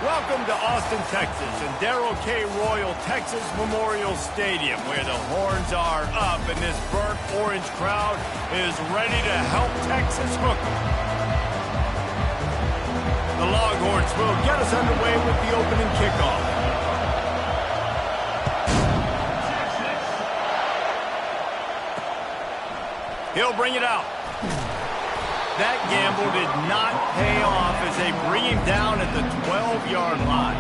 Welcome to Austin, Texas, and Darrell K. Royal Texas Memorial Stadium, where the horns are up and this burnt orange crowd is ready to help Texas hook 'em. The Longhorns will get us underway with the opening kickoff. He'll bring it out. That gamble did not pay off as they bring him down at the 12-yard line.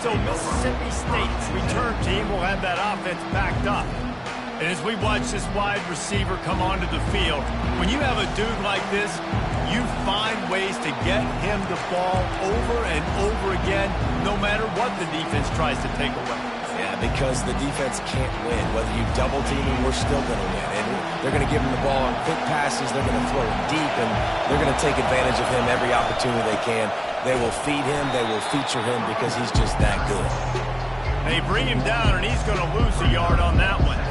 So Mississippi State's return team will have that offense backed up. And as we watch this wide receiver come onto the field, when you have a dude like this, you find ways to get him the ball over and over again, no matter what the defense tries to take away. Yeah, because the defense can't win. Whether you double team him, we're still going to win. And they're going to give him the ball on quick passes. They're going to throw it deep, and they're going to take advantage of him every opportunity they can. They will feed him. They will feature him because he's just that good. They bring him down, and he's going to lose a yard on that one.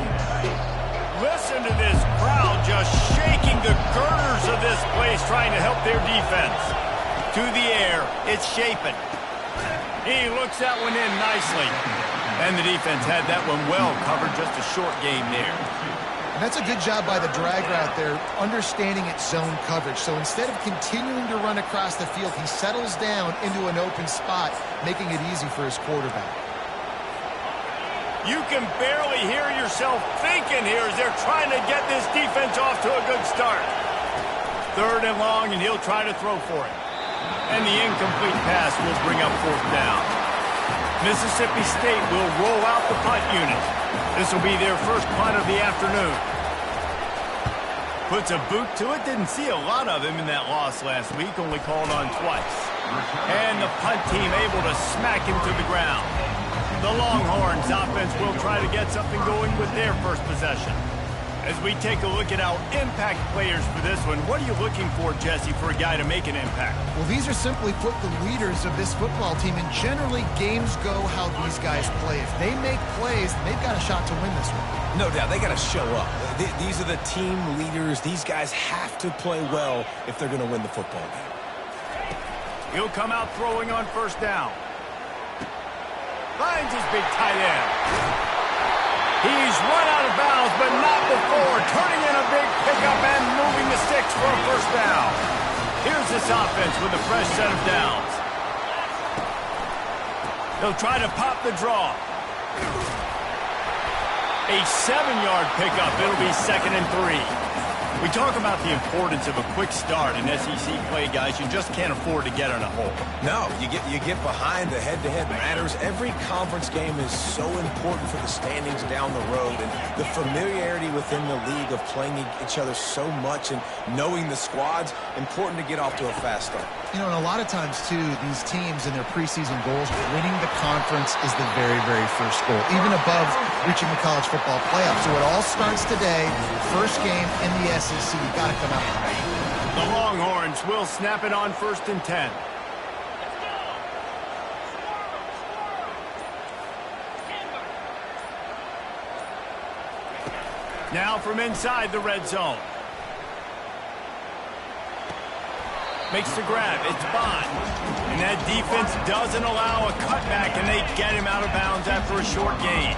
Listen to this crowd just shaking the girders of this place, trying to help their defense. To the air, it's Shapin. He looks that one in nicely. And the defense had that one well covered, just a short game there. And that's a good job by the dragger out there, understanding its zone coverage. So instead of continuing to run across the field, he settles down into an open spot, making it easy for his quarterback. You can barely hear yourself thinking here as they're trying to get this defense off to a good start. 3rd and long, and he'll try to throw for it. And the incomplete pass will bring up 4th down. Mississippi State will roll out the punt unit. This will be their first punt of the afternoon. Puts a boot to it. Didn't see a lot of him in that loss last week, only called on twice. And the punt team able to smack him to the ground. The Longhorns offense will try to get something going with their first possession. As we take a look at our impact players for this one, what are you looking for, Jesse, for a guy to make an impact? Well, these are simply put the leaders of this football team, and generally games go how these guys play. If they make plays, they've got a shot to win this one. No doubt, they got to show up. These are the team leaders. These guys have to play well if they're going to win the football game. He'll come out throwing on 1st down. Finds his big tight end. He's run out of bounds, but not before turning in a big pickup and moving the sticks for a 1st down. Here's this offense with a fresh set of downs. They'll try to pop the draw. A 7-yard pickup. It'll be 2nd and 3. We talk about the importance of a quick start in SEC play, guys. You just can't afford to get in a hole. No, you get behind. The head-to-head matters. Every conference game is so important for the standings down the road, and the familiarity within the league of playing each other so much and knowing the squads, important to get off to a fast start. You know, and a lot of times, too, these teams in their preseason goals, winning the conference is the very, very first goal, even above reaching the college football playoff. So it all starts today. First game in the SEC. You got to come out right. The Longhorns will snap it on 1st and 10. Now from inside the red zone. Makes the grab. It's Bond. And that defense doesn't allow a cutback, and they get him out of bounds after a short gain.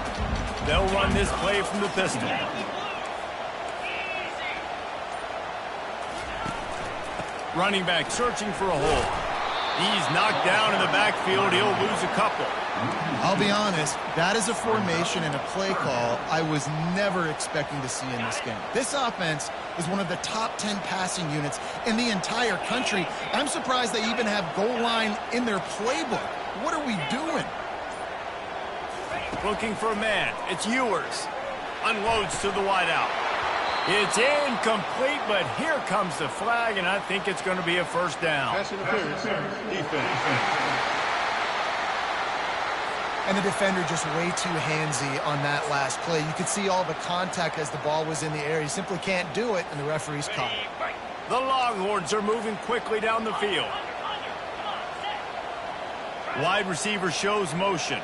They'll run this play from the pistol. Running back searching for a hole. He's knocked down in the backfield. He'll lose a couple. I'll be honest, that is a formation and a play call I was never expecting to see in this game. This offense is one of the top 10 passing units in the entire country. I'm surprised they even have goal line in their playbook. What are we doing? Looking for a man. It's Ewers. Unloads to the wideout. It's incomplete, but here comes the flag, and I think it's going to be a 1st down. Pass interference, defense. And the defender just way too handsy on that last play. You could see all the contact as the ball was in the air. He simply can't do it, and the referee's caught it. The Longhorns are moving quickly down the field. Wide receiver shows motion.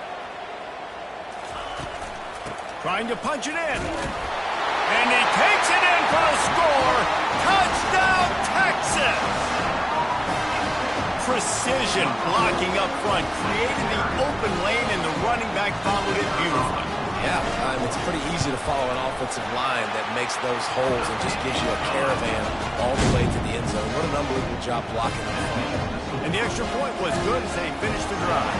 Trying to punch it in. And he takes it in for the score. Touchdown, Texas! precision blocking up front, created the open lane, and the running back followed it beautifully. Yeah, it's pretty easy to follow an offensive line that makes those holes and just gives you a caravan all the way to the end zone. What an unbelievable job blocking up front. And the extra point was good as they finished the drive.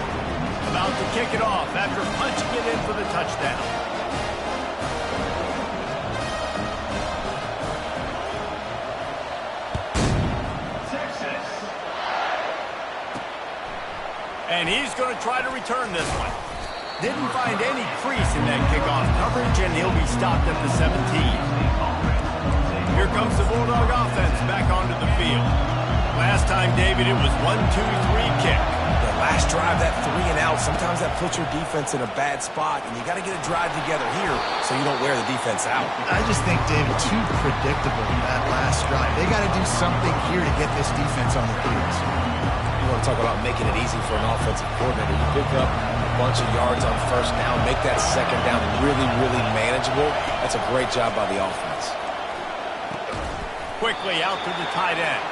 About to kick it off after punching it in for the touchdown. And he's going to try to return this one. Didn't find any crease in that kickoff coverage, and he'll be stopped at the 17. Here comes the Bulldog offense back onto the field. Last time, David, it was 1-2-3 kick. The last drive, that 3 and out, sometimes that puts your defense in a bad spot, and you got to get a drive together here so you don't wear the defense out. I just think, David, too predictable in that last drive. They got to do something here to get this defense on their heels. You want to talk about making it easy for an offensive coordinator. You pick up a bunch of yards on first down, make that second down really, really manageable. That's a great job by the offense. Quickly out to the tight end.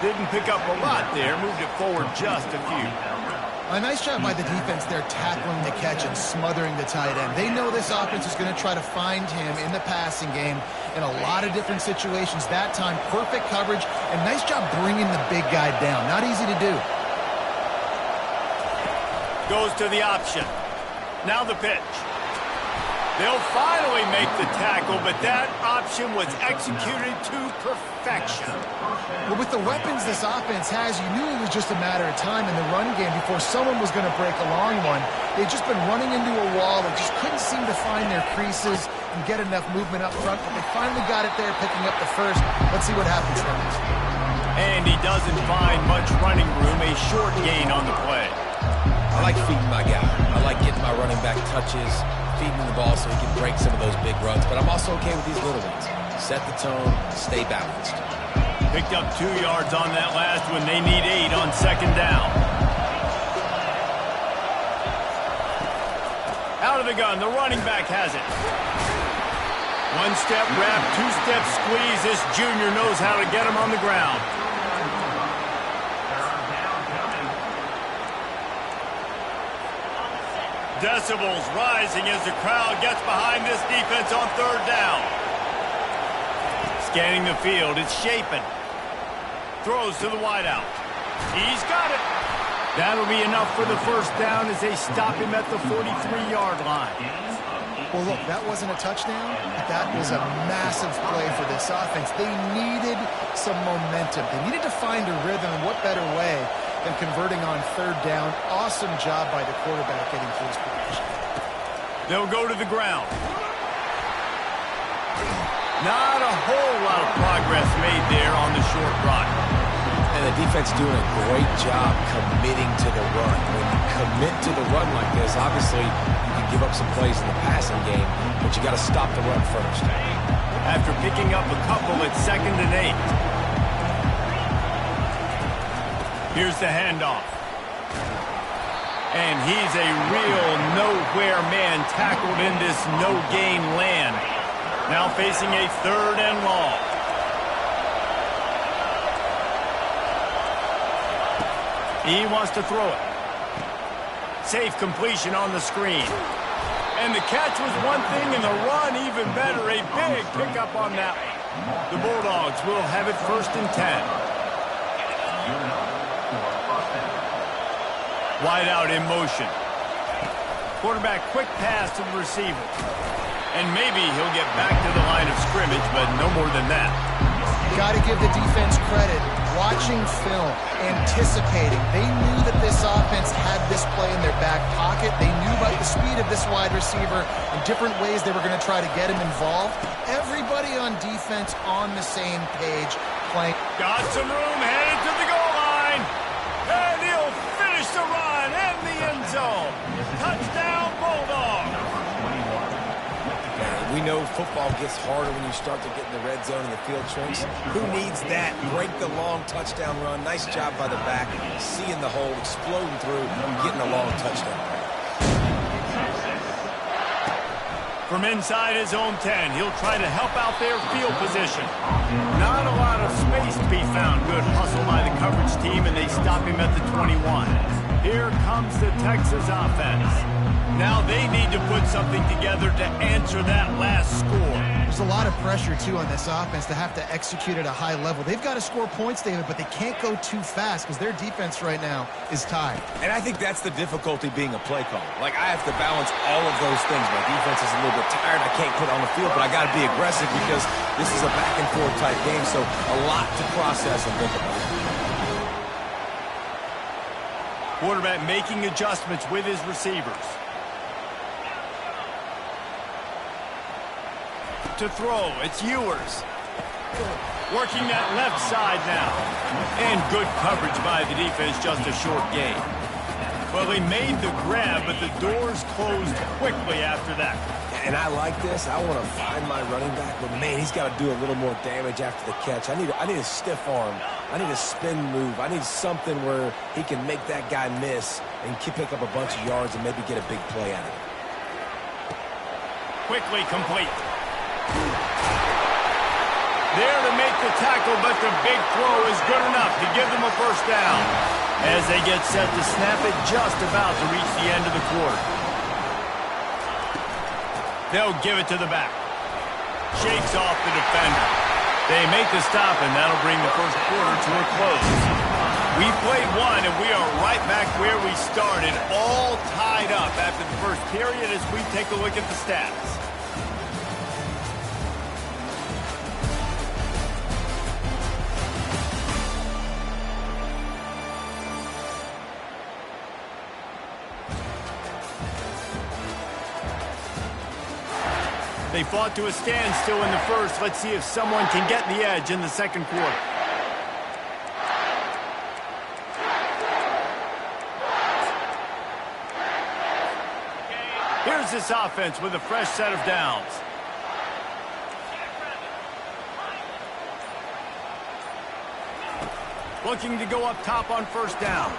Didn't pick up a lot there, moved it forward just a few. A nice job by the defense there tackling the catch and smothering the tight end. They know this offense is going to try to find him in the passing game in a lot of different situations. That time, perfect coverage, and nice job bringing the big guy down. Not easy to do. Goes to the option. Now the pitch. They'll finally make the tackle, but that option was executed to perfection. Well, with the weapons this offense has, you knew it was just a matter of time in the run game before someone was going to break a long one. They'd just been running into a wall. They just couldn't seem to find their creases and get enough movement up front, but they finally got it there, picking up the first. Let's see what happens next. And he doesn't find much running room, a short gain on the play. I like feeding my guy. I like getting my running back touches, feeding him the ball so he can break some of those big runs, but I'm also okay with these little ones. Set the tone, stay balanced. Picked up 2 yards on that last one. They need 8 on second down. Out of the gun, the running back has it. 1-step wrap, 2-step squeeze. This junior knows how to get him on the ground. Decibels rising as the crowd gets behind this defense on third down. Scanning the field, it's Shapen. Throws to the wideout. He's got it. That'll be enough for the first down as they stop him at the 43-yard line. Well, look, that wasn't a touchdown, but that was a massive play for this offense. They needed some momentum. They needed to find a rhythm, and what better way than converting on third down. Awesome job by the quarterback getting to his position. They'll go to the ground. Not a whole lot of progress made there on the short run. And the defense doing a great job committing to the run. When you commit to the run like this, obviously you can give up some plays in the passing game, but you got to stop the run first. After picking up a couple at 2nd and 8. Here's the handoff. And he's a real nowhere man tackled in this no-gain land. Now facing a 3rd and long. He wants to throw it. Safe completion on the screen. And the catch was one thing, and the run even better. A big pickup on that one. The Bulldogs will have it 1st and 10. Wide out in motion. Quarterback quick pass to the receiver. And maybe he'll get back to the line of scrimmage, but no more than that. Got to give the defense credit. Watching film, anticipating. They knew that this offense had this play in their back pocket. They knew about the speed of this wide receiver and different ways they were going to try to get him involved. Everybody on defense on the same page playing. Got some room, headed to the goal line. And he'll finish the run in the end zone. Touchdown, Bulldogs. We know football gets harder when you start to get in the red zone and the field trench. Who needs that? Break the long touchdown run. Nice job by the back, seeing the hole, exploding through, and getting a long touchdown. From inside his own 10, he'll try to help out their field position. Not a lot of space to be found. Good hustle by the coverage team, and they stop him at the 21. Here comes the Texas offense. Now they need to put something together to answer that last score. There's a lot of pressure, too, on this offense to have to execute at a high level. They've got to score points, David, but they can't go too fast because their defense right now is tied. And I think that's the difficulty being a play caller. Like, I have to balance all of those things. My defense is a little bit tired. I can't put it on the field, but I got to be aggressive because this is a back-and-forth type game, so a lot to process and think about. Quarterback making adjustments with his receivers. To throw, it's Ewers. Working that left side now. And good coverage by the defense, just a short gain. Well, he made the grab, but the doors closed quickly after that. And I like this. I want to find my running back, but man, he's got to do a little more damage after the catch. I need a stiff arm. I need a spin move. I need something where he can make that guy miss and pick up a bunch of yards and maybe get a big play out of it. Quickly complete. There to make the tackle, but the big throw is good enough to give them a first down. As they get set to snap it, just about to reach the end of the quarter. They'll give it to the back. Shakes off the defender. They make the stop, and that'll bring the first quarter to a close. We played one, and we are right back where we started, all tied up after the first period as we take a look at the stats. They fought to a standstill in the first. Let's see if someone can get the edge in the second quarter. Here's this offense with a fresh set of downs. Looking to go up top on first down.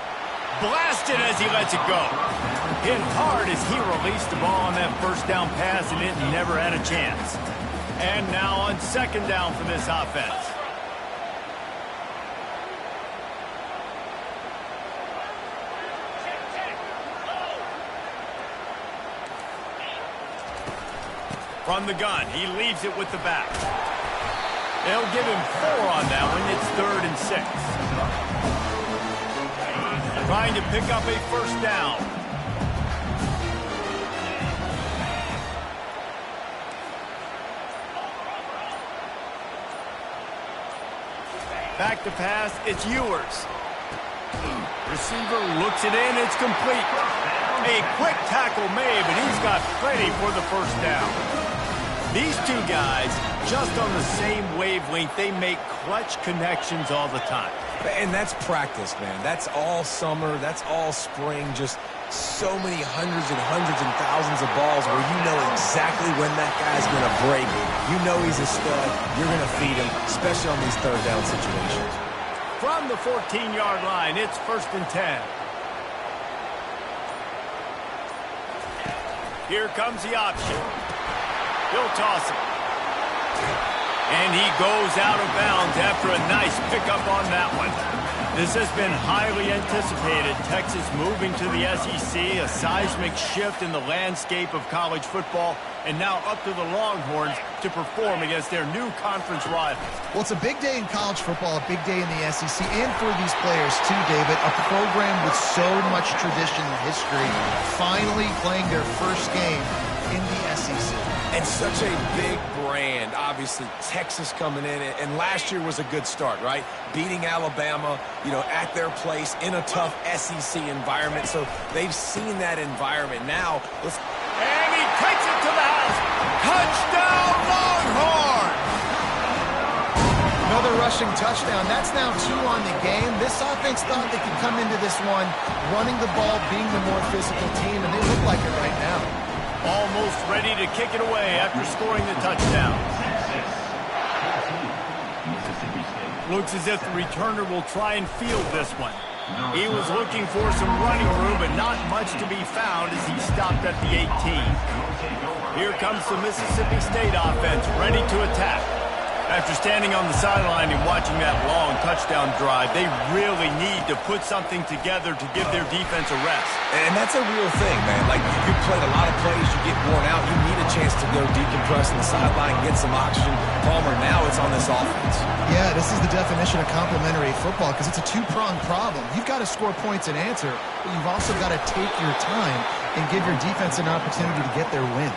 Blasted as he lets it go. Hit hard as he released the ball on that first down pass, and it never had a chance. And now on second down for this offense. From the gun, he leaves it with the back. They'll give him 4 on that one. It's 3rd and 6. Trying to pick up a first down. Back to pass, it's Ewers. Receiver looks it in, it's complete. A quick tackle made, but he's got plenty for the first down. These two guys, just on the same wavelength, they make clutch connections all the time. And that's practice, man. That's all summer. That's all spring. Just so many hundreds and thousands of balls where you know exactly when that guy's going to break. You know he's a stud. You're going to feed him, especially on these third down situations. From the 14-yard line, it's 1st and 10. Here comes the option. He'll toss it. And he goes out of bounds after a nice pickup on that one. This has been highly anticipated. Texas moving to the SEC, a seismic shift in the landscape of college football, and now up to the Longhorns to perform against their new conference rivals. Well, it's a big day in college football, a big day in the SEC, and for these players too, David. A program with so much tradition and history finally playing their first game in the SEC. And such a big brand, obviously, Texas coming in, and last year was a good start, right? Beating Alabama, at their place in a tough SEC environment, so they've seen that environment. Now, and he takes it to the house. Touchdown, Longhorns! Another rushing touchdown. That's now 2 on the game. This offense thought they could come into this one running the ball, being the more physical team, and they look like it right now. Almost ready to kick it away after scoring the touchdown. Looks as if the returner will try and field this one. He was looking for some running room, but not much to be found as he stopped at the 18. Here comes the Mississippi State offense, ready to attack. After standing on the sideline and watching that long touchdown drive, they really need to put something together to give their defense a rest. And that's a real thing, man. Like, you played a lot of plays, you get worn out, you need a chance to go decompress on the sideline, get some oxygen. Palmer, now it's on this offense. Yeah, this is the definition of complementary football because it's a two-pronged problem. You've got to score points and answer, but you've also got to take your time and give your defense an opportunity to get their win.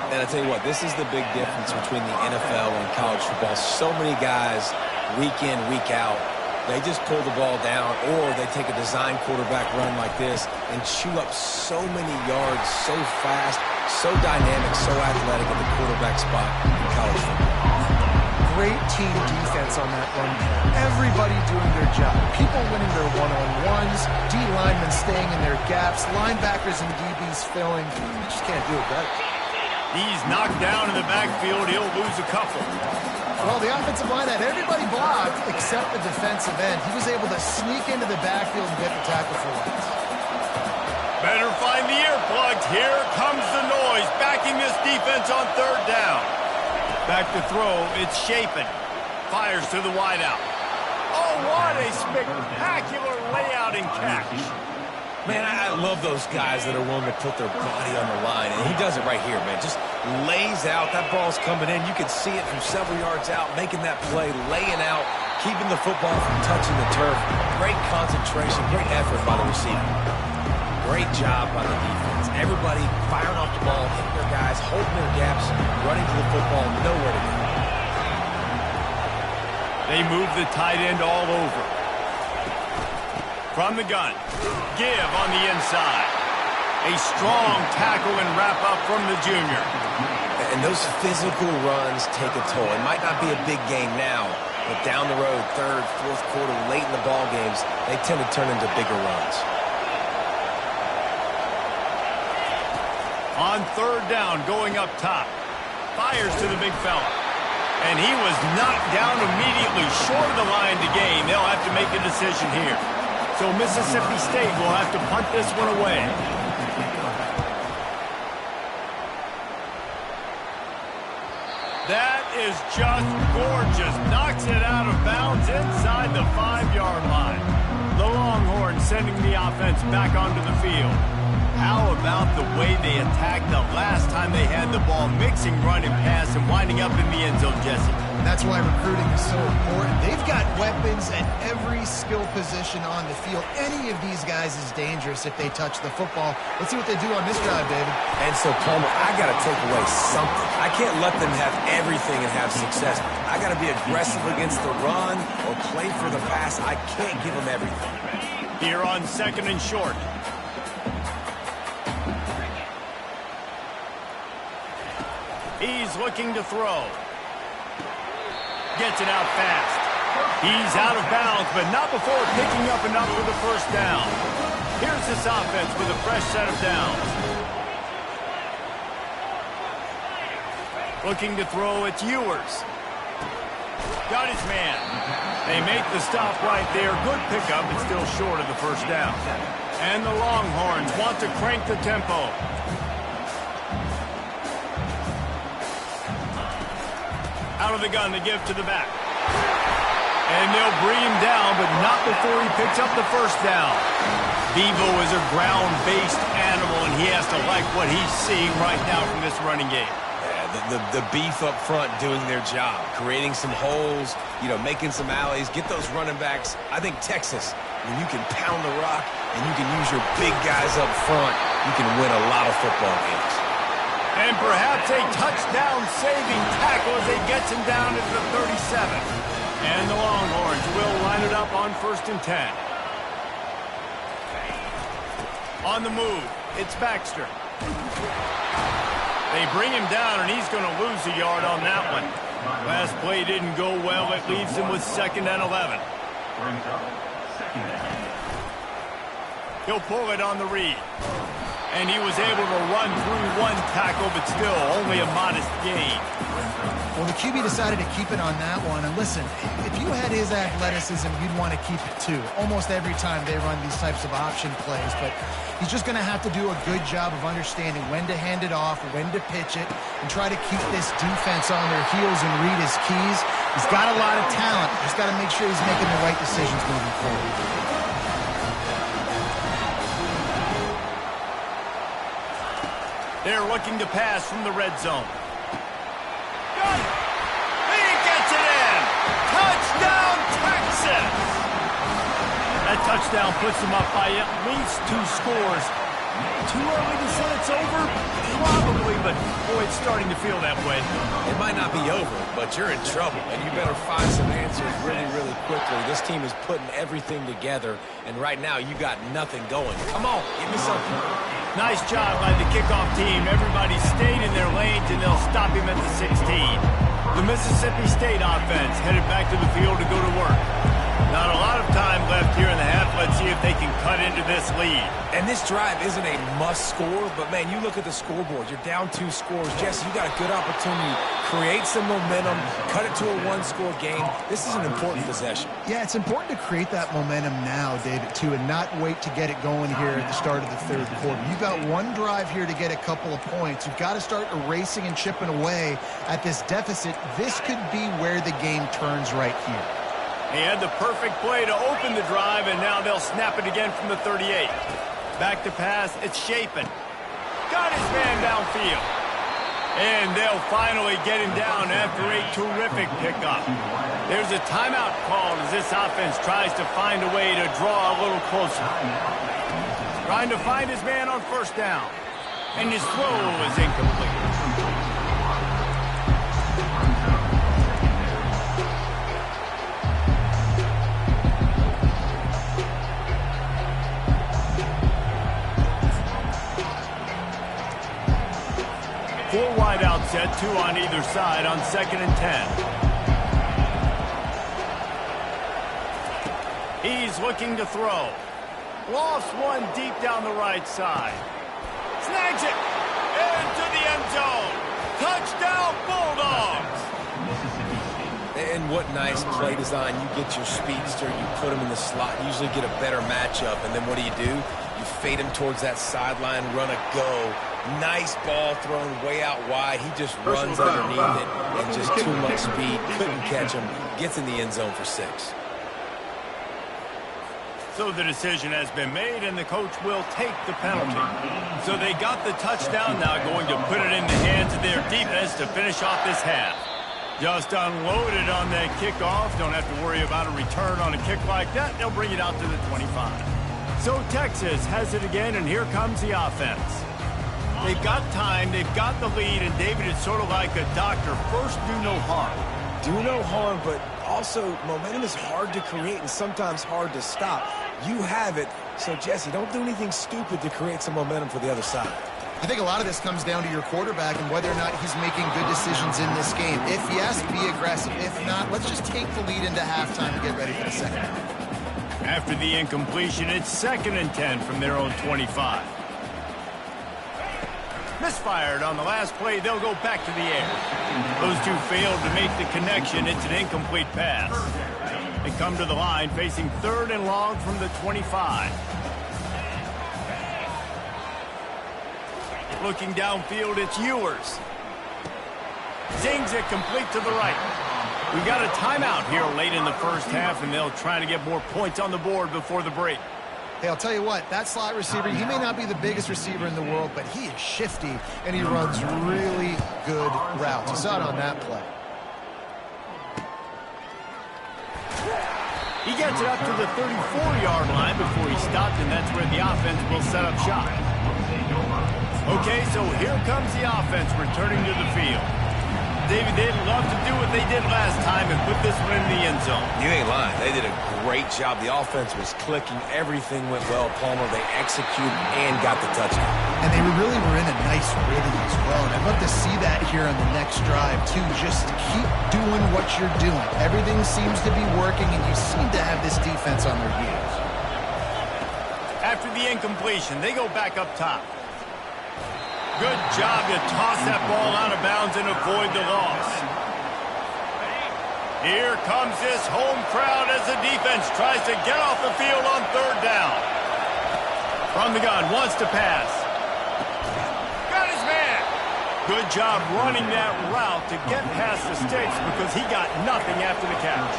And I tell you what, this is the big difference between the NFL and college football. So many guys, week in, week out, they just pull the ball down, or they take a design quarterback run like this and chew up so many yards so fast, so dynamic, so athletic at the quarterback spot in college football. Great team defense on that run. Everybody doing their job. People winning their one-on-ones, D linemen staying in their gaps, linebackers and DBs filling. You just can't do it better. He's knocked down in the backfield. He'll lose a couple. Well, the offensive line had everybody blocked except the defensive end. He was able to sneak into the backfield and get the tackle for once. Better find the earplugs. Here comes the noise, backing this defense on third down. Back to throw. It's Shapen. Fires to the wideout. Oh, what a spectacular layout and catch. Man, I love those guys that are willing to put their body on the line, and he does it right here, man. Just lays out. That ball's coming in. You can see it from several yards out, making that play, laying out, keeping the football from touching the turf. Great concentration, great effort by the receiver. Great job by the defense. Everybody firing off the ball, hitting their guys, holding their gaps, running to the football, nowhere to go. They move the tight end all over. From the gun, give on the inside. A strong tackle and wrap-up from the junior. And those physical runs take a toll. It might not be a big game now, but down the road, third, fourth quarter, late in the ball games, they tend to turn into bigger runs. On third down, going up top. Fires to the big fella. And he was knocked down immediately short of the line to gain. They'll have to make a decision here. So Mississippi State will have to punt this one away. That is just gorgeous. Knocks it out of bounds inside the 5-yard line. The Longhorns sending the offense back onto the field. How about the way they attacked the last time they had the ball, mixing run and pass and winding up in the end zone, Jesse? That's why recruiting is so important. They've got weapons at every skill position on the field. Any of these guys is dangerous if they touch the football. Let's see what they do on this drive, David. And so, Palmer, I got to take away something. I can't let them have everything and have success. I got to be aggressive against the run or play for the pass. I can't give them everything. Here on second and short. He's looking to throw. Gets it out fast. He's out of bounds, but not before picking up enough for the first down. Here's this offense with a fresh set of downs. Looking to throw, it's Ewers. Got his man. They make the stop right there. Good pickup, but still short of the first down. And the Longhorns want to crank the tempo. Out of the gun to give to the back. And they'll bring him down, but not before he picks up the first down. Bevo is a ground-based animal, and he has to like what he's seeing right now from this running game. Yeah, the beef up front doing their job, creating some holes, making some alleys, get those running backs. I think Texas, when you can pound the rock and you can use your big guys up front, you can win a lot of football games. And perhaps a touchdown-saving tackle as they gets him down into the 37. And the Longhorns will line it up on 1st and 10. On the move, it's Baxter. They bring him down, and he's going to lose a yard on that one. Last play didn't go well. It leaves him with 2nd and 11. He'll pull it on the read. And he was able to run through one tackle, but still only a modest gain. Well, the QB decided to keep it on that one. And listen, if you had his athleticism, you'd want to keep it too. Almost every time they run these types of option plays. But he's just going to have to do a good job of understanding when to hand it off, when to pitch it, and try to keep this defense on their heels and read his keys. He's got a lot of talent. Just got to make sure he's making the right decisions moving forward. They're looking to pass from the red zone. Got it. He gets it in. Touchdown, Texas. That touchdown puts them up by at least 2 scores. Too early to say it's over? Probably, but boy, it's starting to feel that way. It might not be over, but you're in trouble, and you better find some answers really, really quickly. This team is putting everything together, and right now you got nothing going. Come on, give me something. Nice job by the kickoff team. Everybody stayed in their lanes, and they'll stop him at the 16. The Mississippi State offense headed back to the field to go to work. Not a lot of time left here in the half. Let's see if they can cut into this lead. And this drive isn't a must score, but man, you look at the scoreboard. You're down 2 scores. Jesse, you got a good opportunity. Create some momentum. Cut it to a 1-score game. This is an important possession. Yeah, it's important to create that momentum now, David, too, and not wait to get it going here at the start of the 3rd quarter. You've got one drive here to get a couple of points. You've got to start erasing and chipping away at this deficit. This could be where the game turns right here. He had the perfect play to open the drive, and now they'll snap it again from the 38. Back to pass, it's Shapen. Got his man downfield. And they'll finally get him down after a terrific pickup. There's a timeout called as this offense tries to find a way to draw a little closer. Trying to find his man on 1st down. And his throw is incomplete. Four wide out set, 2 on either side on 2nd and 10. He's looking to throw. Lost one deep down the right side. Snags it into the end zone. Touchdown, Bulldogs. And what nice play design. You get your speedster, you put him in the slot, usually get a better matchup, and then what do? You fade him towards that sideline, run a go. Nice ball thrown way out wide. He just runs underneath it and just too much speed. Couldn't catch him. Gets in the end zone for 6. So the decision has been made, and the coach will take the penalty. So they got the touchdown, now going to put it in the hands of their defense to finish off this half. Just unloaded on that kickoff. Don't have to worry about a return on a kick like that. They'll bring it out to the 25. So Texas has it again, and here comes the offense. They've got time, they've got the lead, and David, it's sort of like a doctor. First, do no harm. Do no harm, but also momentum is hard to create and sometimes hard to stop. You have it, so Jesse, don't do anything stupid to create some momentum for the other side. I think a lot of this comes down to your quarterback and whether or not he's making good decisions in this game. If yes, be aggressive. If not, let's just take the lead into halftime and get ready for the second half. After the incompletion, it's 2nd and 10 from their own 25. Misfired on the last play. They'll go back to the air. Those 2 failed to make the connection. It's an incomplete pass. They come to the line facing 3rd and long from the 25. Looking downfield, it's Ewers. Zings it complete to the right. We got a timeout here late in the 1st half, and they'll try to get more points on the board before the break. Hey, I'll tell you what, that slot receiver, he may not be the biggest receiver in the world, but he is shifty, and he runs really good routes. You saw it on that play. He gets it up to the 34-yard line before he stopped, and that's where the offense will set up shop. Okay, so here comes the offense returning to the field. David, they'd love to do what they did last time and put this one in the end zone. You ain't lying. They did a great job. The offense was clicking. Everything went well, Palmer. They executed and got the touchdown. And they really were in a nice rhythm as well. And I'd love to see that here on the next drive, too. Just keep doing what you're doing. Everything seems to be working, and you seem to have this defense on their heels. After the incompletion, they go back up top. Good job to toss that ball out of bounds and avoid the loss. Here comes this home crowd as the defense tries to get off the field on third down. From the gun, wants to pass. Got his man. Good job running that route to get past the sticks because he got nothing after the catch.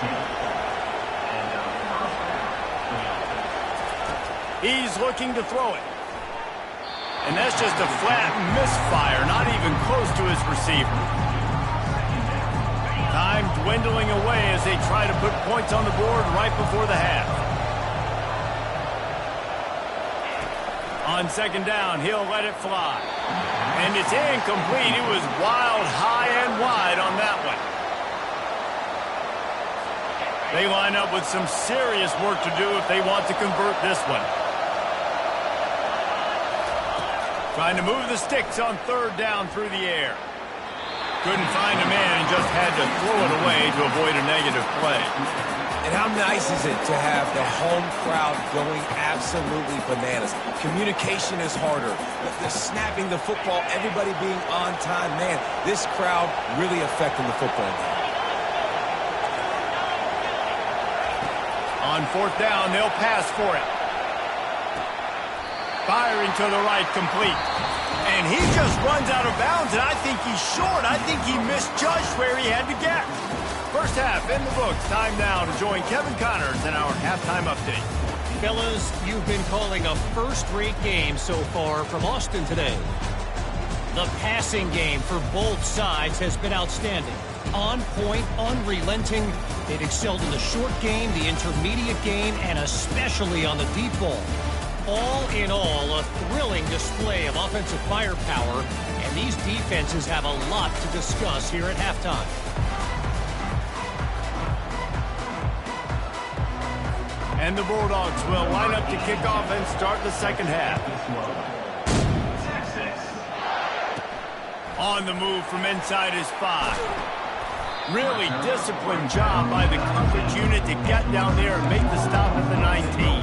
He's looking to throw it. And that's just a flat misfire, not even close to his receiver. Time dwindling away as they try to put points on the board right before the half. On second down, he'll let it fly. And it's incomplete. It was wild, high, and wide on that one. They line up with some serious work to do if they want to convert this one. Trying to move the sticks on third down through the air. Couldn't find a man and just had to throw it away to avoid a negative play. And how nice is it to have the home crowd going absolutely bananas? Communication is harder. The snapping the football, everybody being on time. Man, this crowd really affecting the football game. On fourth down, they'll pass for it. Firing to the right, complete. And he just runs out of bounds, and I think he's short. I think he misjudged where he had to get. First half in the books. Time now to join Kevin Connors in our halftime update. Fellas, you've been calling a first-rate game so far from Austin today. The passing game for both sides has been outstanding. On point, unrelenting. They've excelled in the short game, the intermediate game, and especially on the deep ball. All in all, a thrilling display of offensive firepower, and these defenses have a lot to discuss here at halftime. And the Bulldogs will line up to kick off and start the second half. On the move from inside his 5. Really disciplined job by the coverage unit to get down there and make the stop at the 19.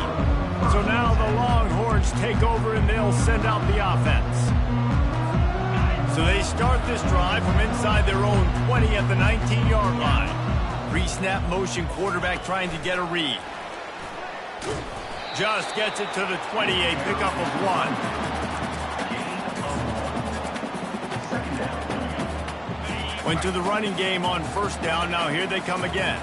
So now the Longhorns take over and they'll send out the offense. So they start this drive from inside their own 20 at the 19-yard line. Pre-snap motion, quarterback trying to get a read. Just gets it to the 20, a pickup of 1. Went to the running game on first down. Now here they come again.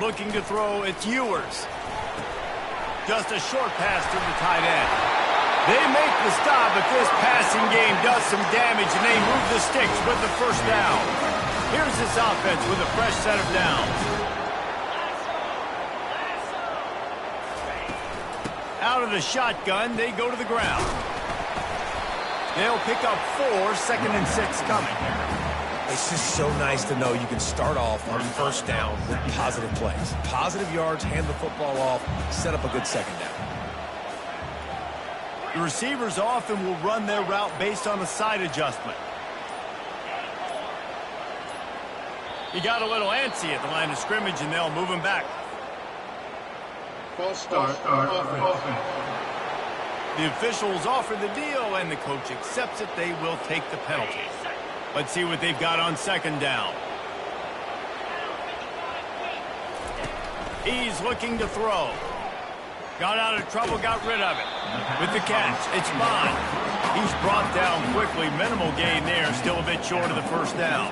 Looking to throw, it's Ewers. Just a short pass to the tight end. They make the stop, but this passing game does some damage, and they move the sticks with the first down. Here's this offense with a fresh set of downs. Out of the shotgun, they go to the ground. They'll pick up 4, 2nd and 6 coming. It's just so nice to know you can start off on first down with positive plays. Positive yards, hand the football off, set up a good second down. The receivers often will run their route based on a side adjustment. He got a little antsy at the line of scrimmage, and they'll move him back. False start, offense. The officials offer the deal, and the coach accepts it. They will take the penalty. Let's see what they've got on second down. He's looking to throw. Got out of trouble, got rid of it. With the catch, it's Bond. He's brought down quickly. Minimal gain there, still a bit short of the first down.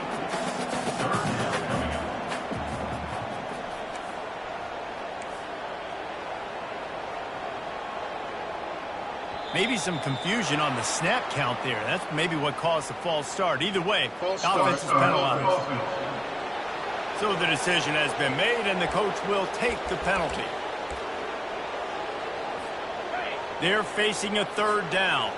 Maybe some confusion on the snap count there. That's maybe what caused the false start. Either way, offense is penalized. So the decision has been made, and the coach will take the penalty. They're facing a third down.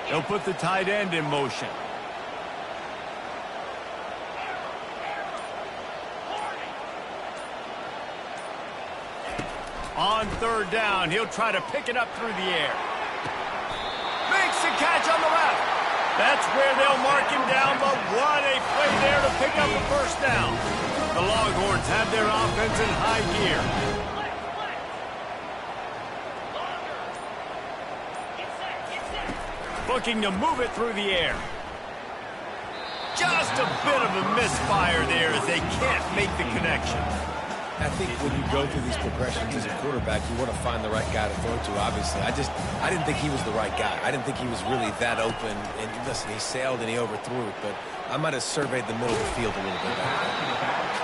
They'll put the tight end in motion. On third down, he'll try to pick it up through the air. Makes the catch on the left. That's where they'll mark him down, but what a play there to pick up the first down. The Longhorns have their offense in high gear. Looking to move it through the air. Just a bit of a misfire there as they can't make the connection. I think when you go through these progressions as a quarterback, you want to find the right guy to throw to, obviously. I didn't think he was the right guy. I didn't think he was really that open. And listen, he sailed and he overthrew it, but I might have surveyed the middle of the field a little bit better.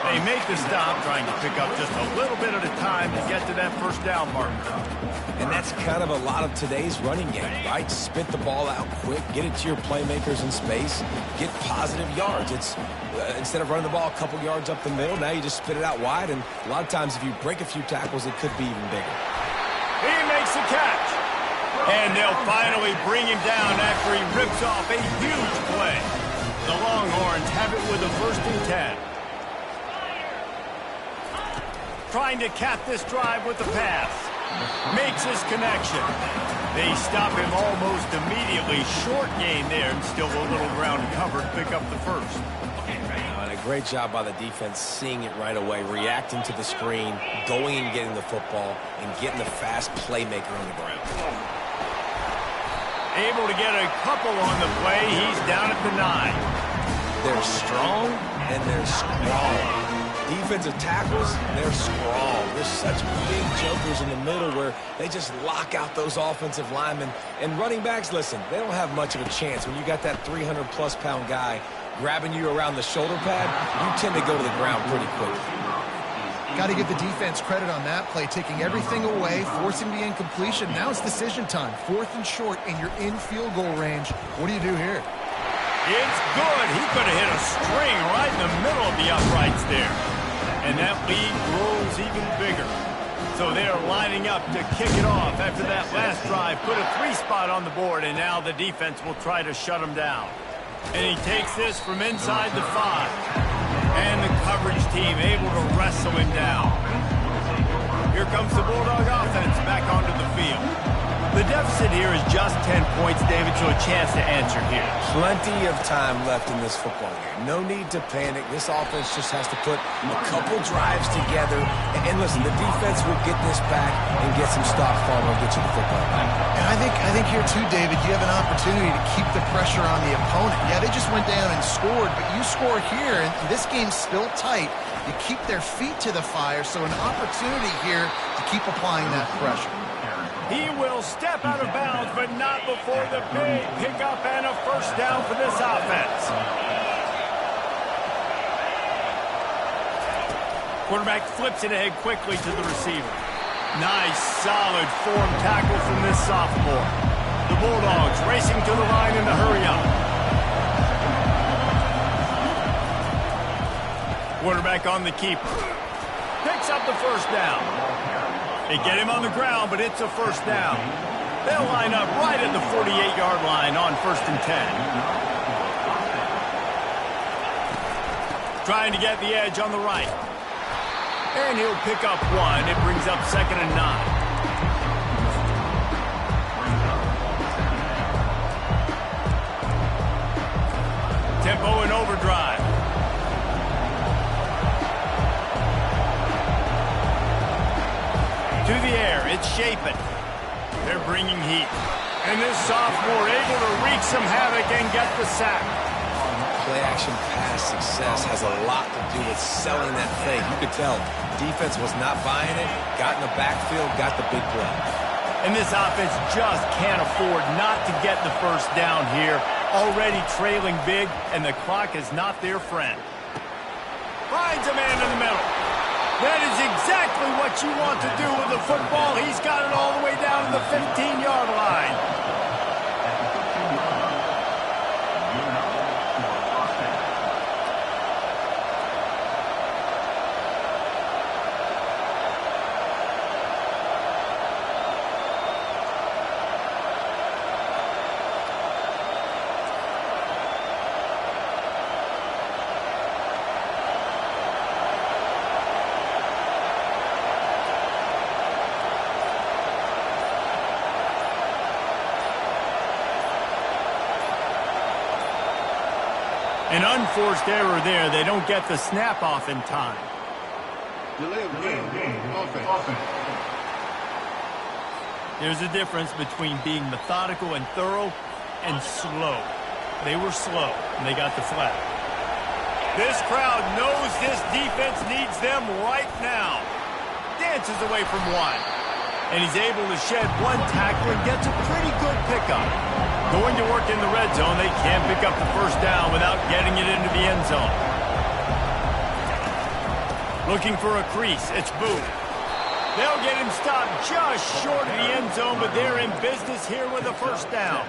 They make the stop, trying to pick up just a little bit at a time to get to that first down marker. And that's kind of a lot of today's running game, right? Spit the ball out quick, get it to your playmakers in space, get positive yards. It's instead of running the ball a couple yards up the middle, now you just spit it out wide, and a lot of times if you break a few tackles, it could be even bigger. He makes the catch. And they'll finally bring him down after he rips off a huge play. The Longhorns have it with a 1st and 10. Trying to cap this drive with the pass. Makes his connection. They stop him almost immediately. Short gain there, and still a little ground covered. Pick up the first. And a great job by the defense seeing it right away, reacting to the screen, going and getting the football, and getting the fast playmaker on the ground. Able to get a couple on the play. He's down at the 9. They're strong and they're strong. Defensive tackles, they're strong. There's such big jokers in the middle where they just lock out those offensive linemen. And running backs, listen, they don't have much of a chance. When you got that 300-plus pound guy grabbing you around the shoulder pad, you tend to go to the ground pretty quickly. Got to give the defense credit on that play, taking everything away, forcing the incompletion. Now it's decision time. 4th and short, and you're in field goal range. What do you do here? It's good. He could have hit a string right in the middle of the uprights there. And that lead grows even bigger. So they're lining up to kick it off after that last drive. Put a 3-spot on the board, and now the defense will try to shut him down. And he takes this from inside the 5. And the coverage team able to wrestle him down. Here comes the Bulldog offense back onto the field. The deficit here is just 10 points, David, so a chance to answer here. Plenty of time left in this football game. No need to panic. This offense just has to put a couple drives together. And listen, the defense will get this back and get some stops following and get you the football back. And I think here too, David, you have an opportunity to keep the pressure on the opponent. Yeah, they just went down and scored, but you score here, and this game's still tight. You keep their feet to the fire, so an opportunity here to keep applying that pressure. He will step out of bounds, but not before the big pickup and a first down for this offense. Quarterback flips it ahead quickly to the receiver. Nice, solid form tackle from this sophomore. The Bulldogs racing to the line in the hurry-up. Quarterback on the keeper. Picks up the first down. They get him on the ground, but it's a first down. They'll line up right at the 48-yard line on 1st and 10. Trying to get the edge on the right. And he'll pick up 1. It brings up 2nd and 9. Tempo and overdrive. To the air, it's Shapen. They're bringing heat. And this sophomore able to wreak some havoc and get the sack. Play-action pass success has a lot to do with selling that fake. You could tell defense was not buying it, got in the backfield, got the big play. And this offense just can't afford not to get the first down here. Already trailing big, and the clock is not their friend. Finds a man in the middle. That is exactly what you want to do with the football. He's got it all the way down to the 15-yard line. An unforced error there. They don't get the snap off in time. Delay of game. Offense. There's a difference between being methodical and thorough and slow. They were slow, and they got the flag. This crowd knows this defense needs them right now. Dances away from one. And he's able to shed one tackle and gets a pretty good pickup. Going to work in the red zone, they can't pick up the first down without getting it into the end zone. Looking for a crease, it's Booth. They'll get him stopped just short of the end zone, but they're in business here with a first down.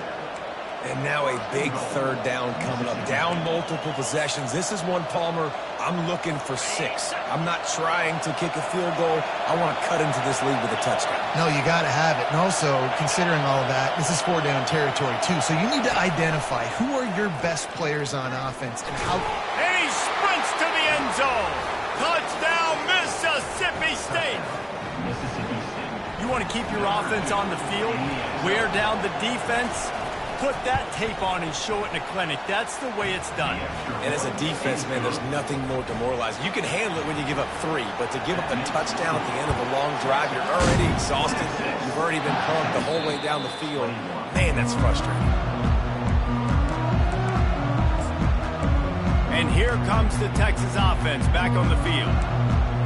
And now a big third down coming up. Down multiple possessions. This is one, Palmer, I'm looking for 6. I'm not trying to kick a field goal. I want to cut into this lead with a touchdown. No, you got to have it. And also, considering all of that, this is 4-down territory, too. So you need to identify who are your best players on offense and how... And he sprints to the end zone. Touchdown, Mississippi State. You want to keep your offense on the field, wear down the defense, put that tape on and show it in a clinic. That's the way it's done. And as a defense, man, there's nothing more demoralizing. You can handle it when you give up 3, but to give up a touchdown at the end of a long drive, you're already exhausted. You've already been pumped the whole way down the field. Man, that's frustrating. And here comes the Texas offense back on the field.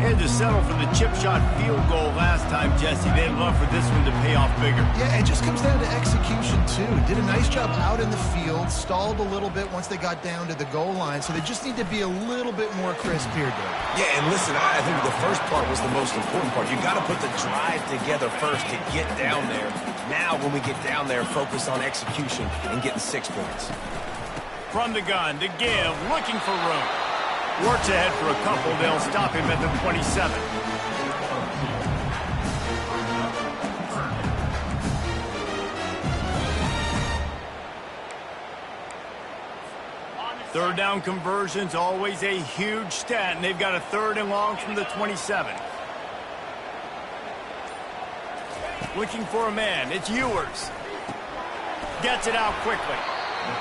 They had to settle for the chip shot field goal last time, Jesse. They'd love for this one to pay off bigger. Yeah, it just comes down to execution, too. Did a nice job out in the field, stalled a little bit once they got down to the goal line, so they just need to be a little bit more crisp here, Dave. Yeah, and listen, I think the first part was the most important part. You got to put the drive together first to get down there. Now, when we get down there, focus on execution and getting 6 points. From the gun, to give, looking for room. Works ahead for a couple. They'll stop him at the 27. Third down conversions, always a huge stat, and they've got a 3rd and long from the 27. Looking for a man. It's Ewers. Gets it out quickly.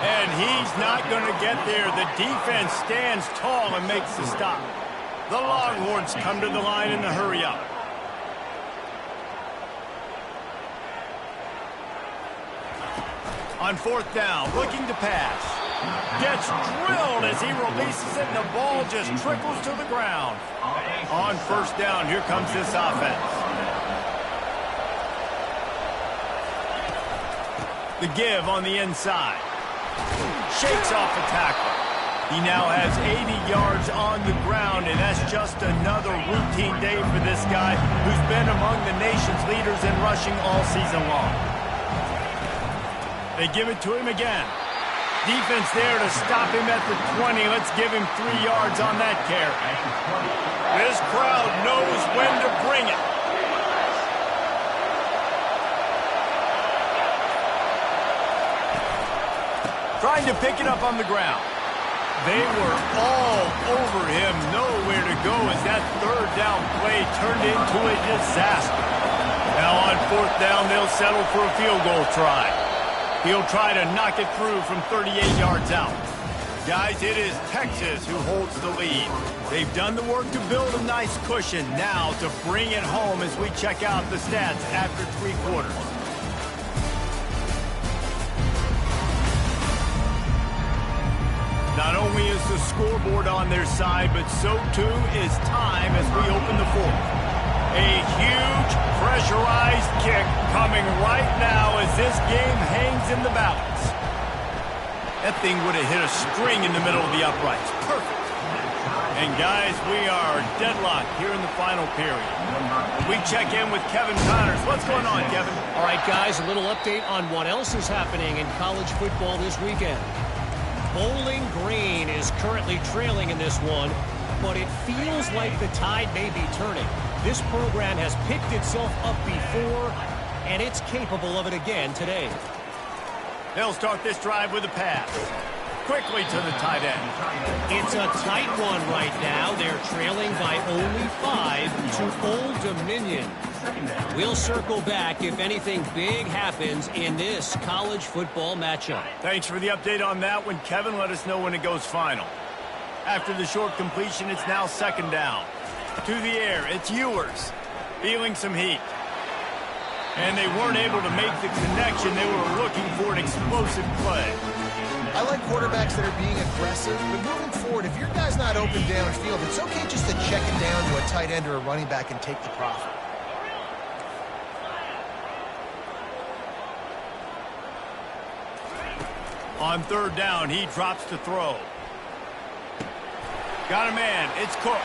And he's not going to get there. The defense stands tall and makes the stop. The Longhorns come to the line in the hurry-up. On 4th down, looking to pass. Gets drilled as he releases it, and the ball just trickles to the ground. On 1st down, here comes this offense. The give on the inside. Shakes off the tackle. He now has 80 yards on the ground, and that's just another routine day for this guy who's been among the nation's leaders in rushing all season long. They give it to him again. Defense there to stop him at the 20. Let's give him 3 yards on that carry. This crowd knows when to bring it. Trying to pick it up on the ground. They were all over him, nowhere to go as that 3rd down play turned into a disaster. Now on 4th down, they'll settle for a field goal try. He'll try to knock it through from 38 yards out. Guys, it is Texas who holds the lead. They've done the work to build a nice cushion. Now to bring it home as we check out the stats after 3 quarters. Not only is the scoreboard on their side, but so too is time as we open the 4th. A huge pressurized kick coming right now as this game hangs in the balance. That thing would have hit a string in the middle of the uprights. Perfect. And guys, we are deadlocked here in the final period. We check in with Kevin Connors. What's going on, Kevin? All right, guys, a little update on what else is happening in college football this weekend. Bowling Green is currently trailing in this one, but it feels like the tide may be turning. This program has picked itself up before, and it's capable of it again today. They'll start this drive with a pass. Quickly to the tight end. It's a tight one right now. They're trailing by only 5 to Old Dominion. We'll circle back if anything big happens in this college football matchup. Thanks for the update on that one, Kevin. Let us know when it goes final. After the short completion, it's now 2nd down. To the air, it's Ewers. Feeling some heat. And they weren't able to make the connection. They were looking for an explosive play. I like quarterbacks that are being aggressive, but moving forward, if your guy's not open downfield, it's okay just to check it down to a tight end or a running back and take the profit. On third down, he drops to throw. Got a man. It's Cook.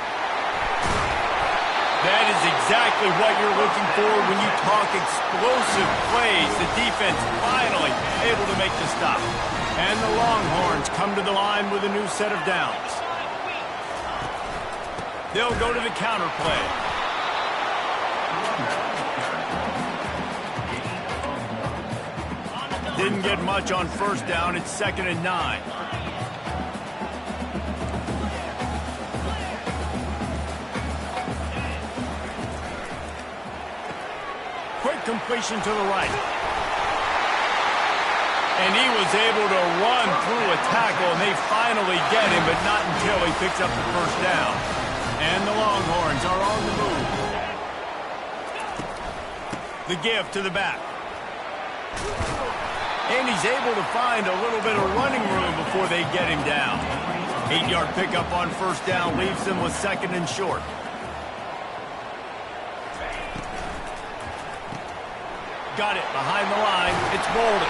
That is exactly what you're looking for when you talk explosive plays. The defense finally able to make the stop. And the Longhorns come to the line with a new set of downs. They'll go to the counter play. Didn't get much on first down. It's 2nd and 9. Quick completion to the right. And he was able to run through a tackle, and they finally get him, but not until he picks up the first down. And the Longhorns are on the move. The give to the back. And he's able to find a little bit of running room before they get him down. 8-yard pickup on first down leaves them with 2nd and short. Got it behind the line. It's Bolden.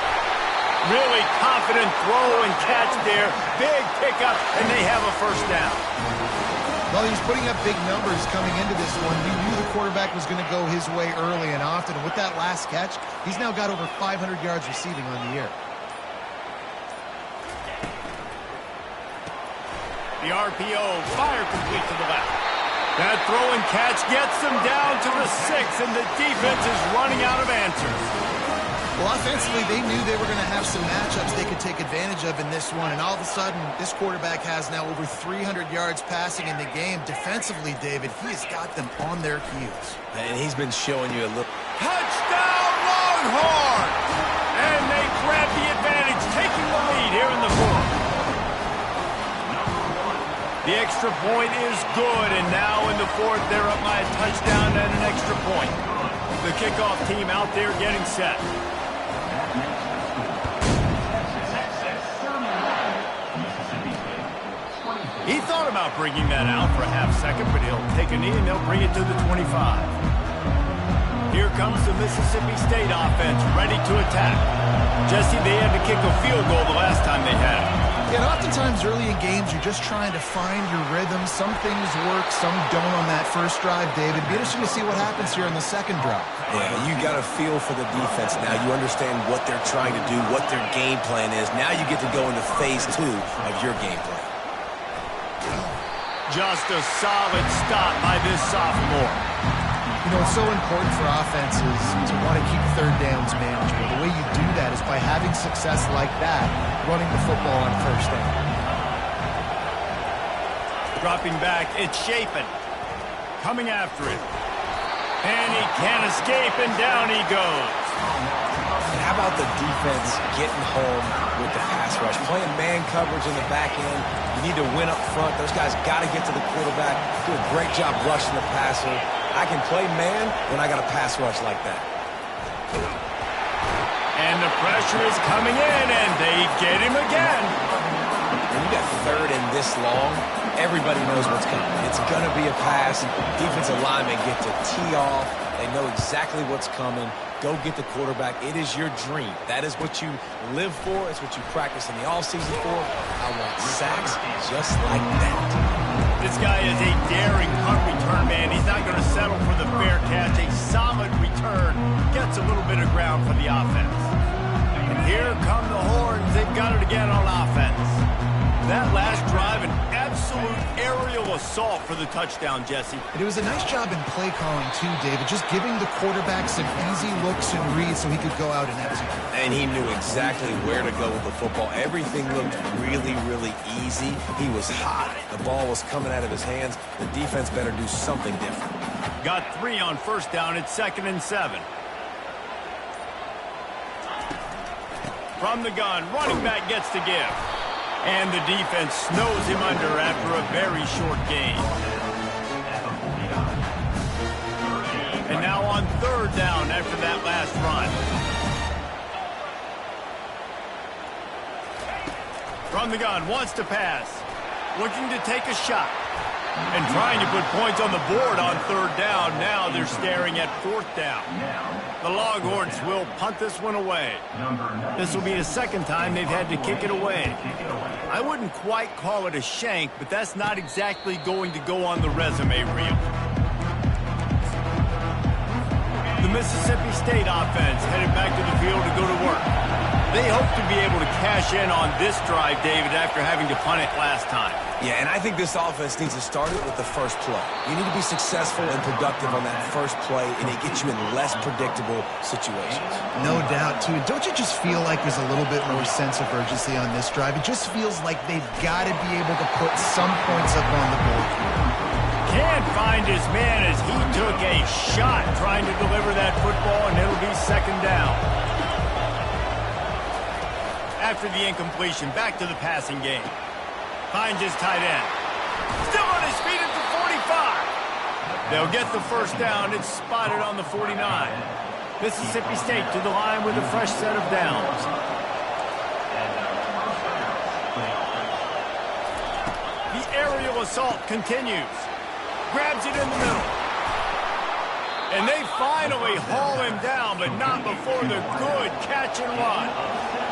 Really confident throw and catch there. Big pickup, and they have a first down. Well, he's putting up big numbers coming into this one. We knew the quarterback was going to go his way early and often. And with that last catch, he's now got over 500 yards receiving on the year. The RPO, fire complete to the left. That throw and catch gets them down to the 6, and the defense is running out of answers. Well, offensively, they knew they were going to have some matchups they could take advantage of in this one, and all of a sudden, this quarterback has now over 300 yards passing in the game. Defensively, David, he has got them on their heels. And he's been showing you a little... Touchdown, Longhorns! And they grab the advantage, taking the lead here in the 4th. The extra point is good, and now in the 4th, they're up by a touchdown and an extra point. The kickoff team out there getting set. He thought about bringing that out for a half second, but he'll take a knee and they'll bring it to the 25. Here comes the Mississippi State offense, ready to attack. Jesse, they had to kick a field goal the last time they had it. Yeah, and oftentimes early in games, you're just trying to find your rhythm. Some things work, some don't on that first drive, David. Be interesting to see what happens here in the second drive. Yeah, you got a feel for the defense now. You understand what they're trying to do, what their game plan is. Now you get to go into phase 2 of your game plan. Just a solid stop by this sophomore. You know, it's so important for offenses to want to keep third downs manageable. The way you do that is by having success like that, running the football on first down. Dropping back, it's Chapin. Coming after it. And he can't escape, and down he goes. And how about the defense getting home with the pass rush? Playing man coverage in the back end. You need to win up front. Those guys got to get to the quarterback. Do a great job rushing the passer. I can play man when I got a pass rush like that. And the pressure is coming in, and they get him again. When you got third and this long, everybody knows what's coming. It's going to be a pass. Defensive linemen get to tee off. They know exactly what's coming. Go get the quarterback. It is your dream. That is what you live for. It's what you practice in the offseason for. I want sacks just like that. This guy is a daring punt return man. He's not going to settle for the fair catch. A solid return. Gets a little bit of ground for the offense. And here come the Horns. They've got it again on offense. That last drive, an absolute aerial assault for the touchdown, Jesse. And it was a nice job in play calling, too, David. Just giving the quarterback some easy looks and reads so he could go out and execute. And he knew exactly where to go with the football. Everything looked really, really easy. He was hot. The ball was coming out of his hands. The defense better do something different. Got 3 on first down. It's 2nd and 7. From the gun, running back gets to give. And the defense snows him under after a very short gain. And now on third down after that last run. From the gun, wants to pass. Looking to take a shot. And trying to put points on the board on third down. Now they're staring at fourth down. The Longhorns will punt this one away. This will be the second time they've had to kick it away. I wouldn't quite call it a shank, but that's not exactly going to go on the resume reel. The Mississippi State offense headed back to the field to go to work. They hope to be able to cash in on this drive, David, after having to punt it last time. Yeah, and I think this offense needs to start it with the first play. You need to be successful and productive on that first play, and it gets you in less predictable situations. No doubt, too. Don't you just feel like there's a little bit more sense of urgency on this drive? It just feels like they've got to be able to put some points up on the board here. Can't find his man as he took a shot trying to deliver that football, and it'll be second down. After the incompletion, back to the passing game. Finds his tight end. Still on his feet at the 45. They'll get the first down. It's spotted on the 49. Mississippi State to the line with a fresh set of downs. The aerial assault continues. Grabs it in the middle. And they finally haul him down, but not before the good catch and run.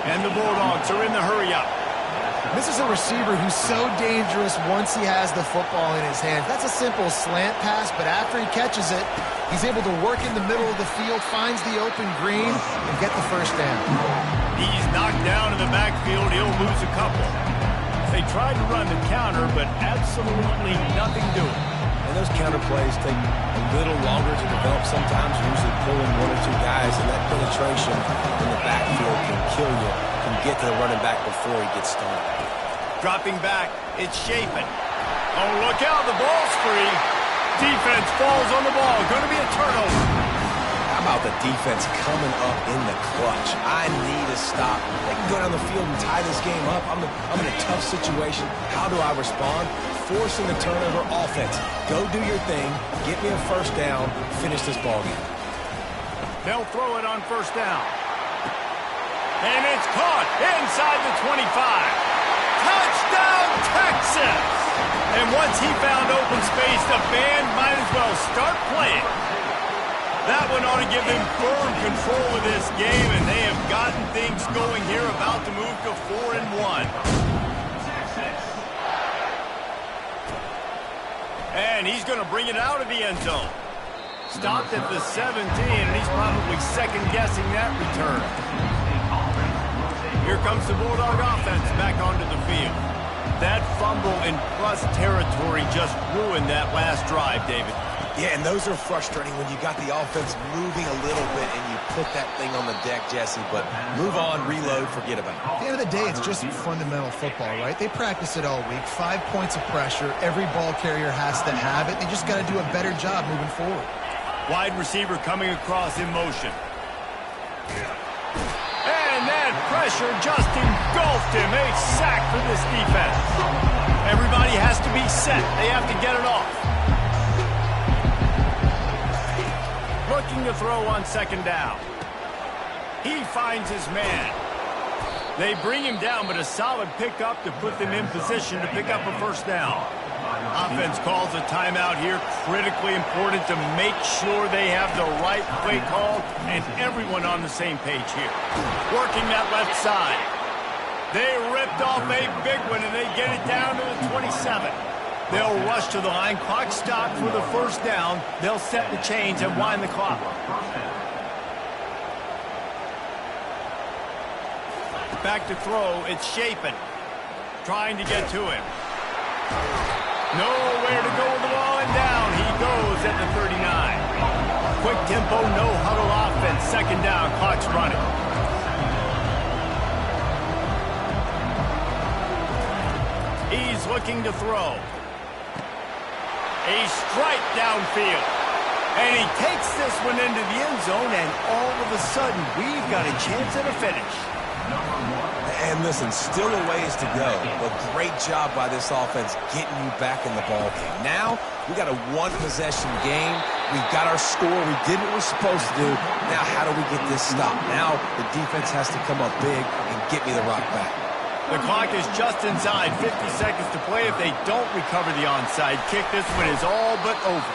And the Bulldogs are in the hurry-up. This is a receiver who's so dangerous once he has the football in his hands. That's a simple slant pass, but after he catches it, he's able to work in the middle of the field, finds the open green, and get the first down. He's knocked down in the backfield. He'll lose a couple. They tried to run the counter, but absolutely nothing doing. And those counter plays take a little longer to develop sometimes, usually pulling one or two guys, and that penetration in the backfield can kill you, can get to the running back before he gets started. Dropping back, it's Chapin. Oh, look out, the ball's free. Defense falls on the ball. Going to be a turnover. How about the defense coming up in the clutch? I need a stop. They can go down the field and tie this game up. I'm in a tough situation. How do I respond? Forcing the turnover offense. Go do your thing. Get me a first down. Finish this ball game. They'll throw it on first down. And it's caught inside the 25. Touchdown, Texas! And once he found open space, the band might as well start playing. That one ought to give them firm control of this game, and they have gotten things going here, about to move to 4-1. And he's going to bring it out of the end zone. Stopped at the 17, and he's probably second-guessing that return. Here comes the Bulldog offense back onto the field. That fumble in plus territory just ruined that last drive, David. Yeah, and those are frustrating when you got the offense moving a little bit and you put that thing on the deck, Jesse, but move on, reload, forget about it. At the end of the day, it's just fundamental football, right? They practice it all week. 5 points of pressure. Every ball carrier has to have it. They just got to do a better job moving forward. Wide receiver coming across in motion. And that pressure just engulfed him. A sack for this defense. Everybody has to be set. They have to get it off. Looking to throw on second down. He finds his man. They bring him down, but a solid pickup to put them in position to pick up a first down. Offense calls a timeout here. Critically important to make sure they have the right play call and everyone on the same page here. Working that left side. They ripped off a big one, and they get it down to the 27. They'll rush to the line. Clock stopped for the first down. They'll set the chains and wind the clock. Back to throw. It's Chapin. Trying to get to him. Nowhere to go with the ball, and down he goes at the 39. Quick tempo, no huddle offense. Second down, clock's running. He's looking to throw. A strike downfield. And he takes this one into the end zone, and all of a sudden, we've got a chance at a finish. And listen, still a ways to go, but great job by this offense getting you back in the ball game. Now, we got a one-possession game. We've got our score. We did what we're supposed to do. Now, how do we get this stopped? Now, the defense has to come up big and get me the rock back. The clock is just inside 50 seconds to play. If they don't recover the onside kick, this one is all but over.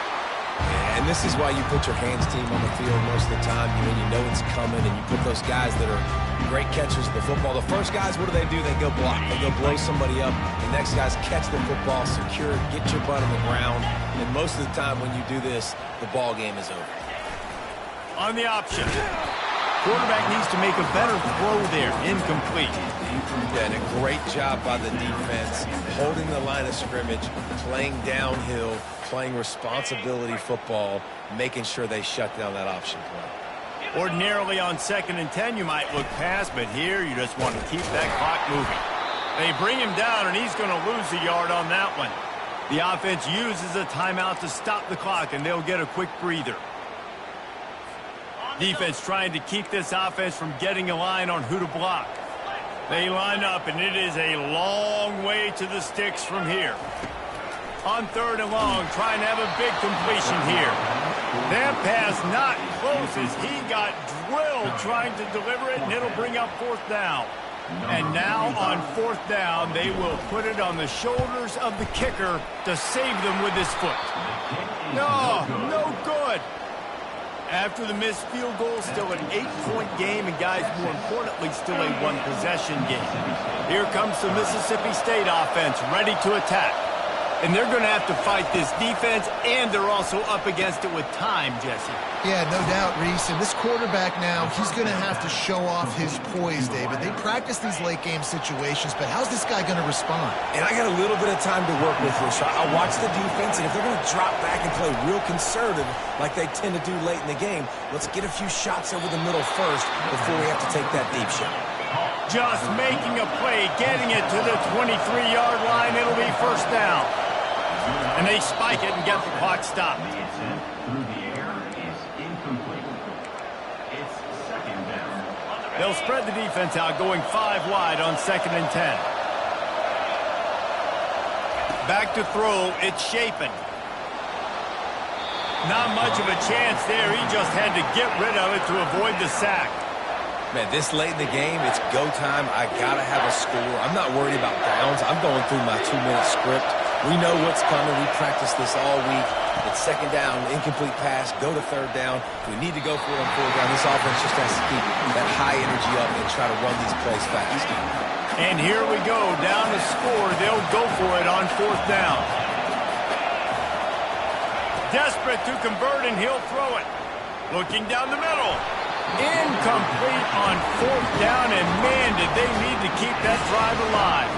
And this is why you put your hands team on the field most of the time. You know it's coming, and you put those guys that are great catchers of the football. The first guys, what do? They go block. They go blow somebody up. The next guys catch the football, secure it, get your butt on the ground. And most of the time when you do this, the ball game is over. On the option. Quarterback needs to make a better throw there. Incomplete. And a great job by the defense, holding the line of scrimmage, playing downhill, playing responsibility football, making sure they shut down that option play. Ordinarily on 2nd and 10, you might look past, but here you just want to keep that clock moving. They bring him down, and he's going to lose a yard on that one. The offense uses a timeout to stop the clock, and they'll get a quick breather. Defense trying to keep this offense from getting a line on who to block. They line up, and it is a long way to the sticks from here. On 3rd and long, trying to have a big completion here. That pass not close as he got drilled trying to deliver it, and it'll bring up 4th down. And now on 4th down, they will put it on the shoulders of the kicker to save them with his foot. No good. After the missed field goal, still an 8-point game, and guys, more importantly, still a one-possession game. Here comes the Mississippi State offense, ready to attack. And they're going to have to fight this defense, and they're also up against it with time, Jesse. Yeah, no doubt, Reese. And this quarterback now, he's going to have to show off his poise, David. They practice these late-game situations, but how's this guy going to respond? And I got a little bit of time to work with here, so I'll watch the defense, and if they're going to drop back and play real conservative like they tend to do late in the game, let's get a few shots over the middle first before we have to take that deep shot. Just making a play, getting it to the 23-yard line. It'll be 1st down. And they spike it and get the clock stopped. They'll spread the defense out, going 5 wide on 2nd and 10. Back to throw, it's Shapen. Not much of a chance there. He just had to get rid of it to avoid the sack. Man, this late in the game, it's go time. I got to have a score. I'm not worried about downs. I'm going through my 2-minute script. We know what's coming. We practiced this all week. It's 2nd down, incomplete pass, go to 3rd down. We need to go for it on 4th down. This offense just has to keep that high energy up and try to run these plays fast. And here we go, down to score. They'll go for it on 4th down. Desperate to convert, and he'll throw it. Looking down the middle. Incomplete on 4th down, and man, did they need to keep that drive alive.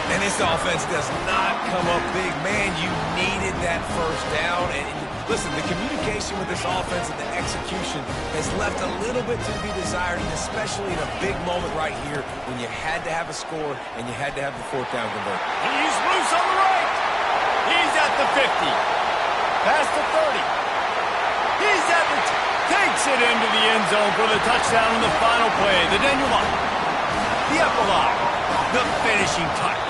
And this offense does not come up big. Man, you needed that 1st down. And listen, the communication with this offense and the execution has left a little bit to be desired, and especially in a big moment right here when you had to have a score and you had to have the 4th down convert. He's loose on the right. He's at the 50. Past the 30. He's at the... Takes it into the end zone for the touchdown on the final play. The denouement. The epilogue. The finishing touch.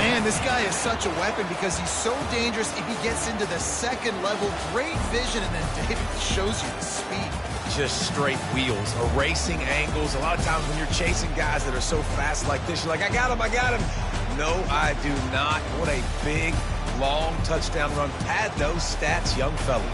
Man, this guy is such a weapon because he's so dangerous if he gets into the 2nd level. Great vision, and then David shows you the speed. Just straight wheels, erasing angles. A lot of times when you're chasing guys that are so fast like this, you're like, I got him. No, I do not. What a big, long touchdown run. Pad those stats, young fella.